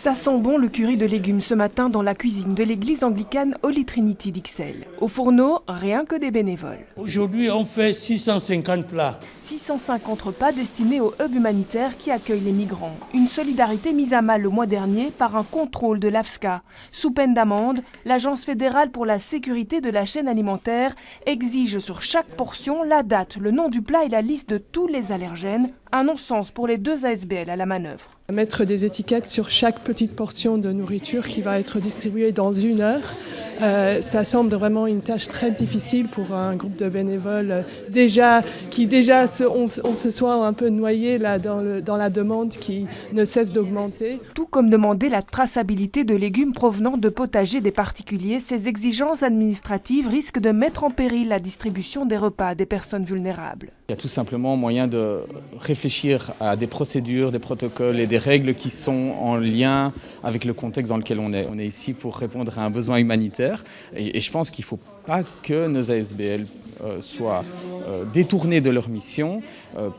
Ça sent bon le curry de légumes ce matin dans la cuisine de l'église anglicane Holy Trinity d'Ixelles. Au fourneau, rien que des bénévoles. Aujourd'hui, on fait 650 plats. 650 repas destinés au hub humanitaire qui accueille les migrants. Une solidarité mise à mal le mois dernier par un contrôle de l'AFSCA. Sous peine d'amende, l'Agence fédérale pour la sécurité de la chaîne alimentaire exige sur chaque portion la date, le nom du plat et la liste de tous les allergènes. Un non-sens pour les deux ASBL à la manœuvre. Mettre des étiquettes sur chaque petite portion de nourriture qui va être distribuée dans 1 heure, ça semble vraiment une tâche très difficile pour un groupe de bénévoles on se soit un peu noyé là dans la demande qui ne cesse d'augmenter. Tout comme demander la traçabilité de légumes provenant de potagers des particuliers, ces exigences administratives risquent de mettre en péril la distribution des repas des personnes vulnérables. Il y a tout simplement moyen de réfléchir à des procédures, des protocoles et des règles qui sont en lien avec le contexte dans lequel on est. On est ici pour répondre à un besoin humanitaire et je pense qu'il ne faut pas que nos ASBL soient détournés de leur mission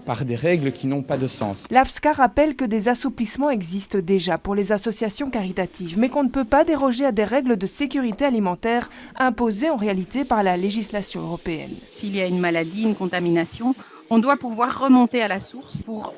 par des règles qui n'ont pas de sens. L'AFSCA rappelle que des assouplissements existent déjà pour les associations caritatives, mais qu'on ne peut pas déroger à des règles de sécurité alimentaire imposées en réalité par la législation européenne. S'il y a une maladie, une contamination, on doit pouvoir remonter à la source pour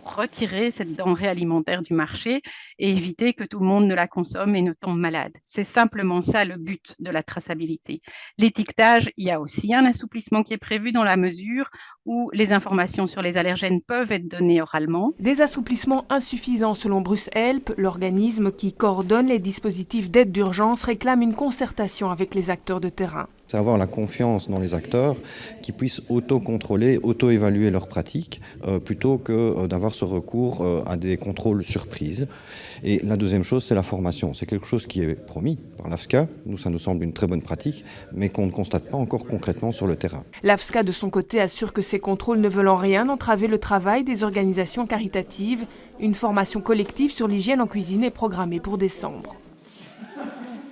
retirer cette denrée alimentaire du marché et éviter que tout le monde ne la consomme et ne tombe malade. C'est simplement ça le but de la traçabilité. L'étiquetage, il y a aussi un assouplissement qui est prévu dans la mesure où les informations sur les allergènes peuvent être données oralement. Des assouplissements insuffisants selon Bruce Help, l'organisme qui coordonne les dispositifs d'aide d'urgence réclame une concertation avec les acteurs de terrain. C'est avoir la confiance dans les acteurs qui puissent auto-contrôler, auto-évaluer leurs pratiques plutôt que d'avoir ce recours à des contrôles surprises. Et la deuxième chose, c'est la formation. C'est quelque chose qui est promis par l'AFSCA. Nous, ça nous semble une très bonne pratique, mais qu'on ne constate pas encore concrètement sur le terrain. L'AFSCA, de son côté, assure que ces contrôles ne veulent en rien entraver le travail des organisations caritatives. Une formation collective sur l'hygiène en cuisine est programmée pour décembre.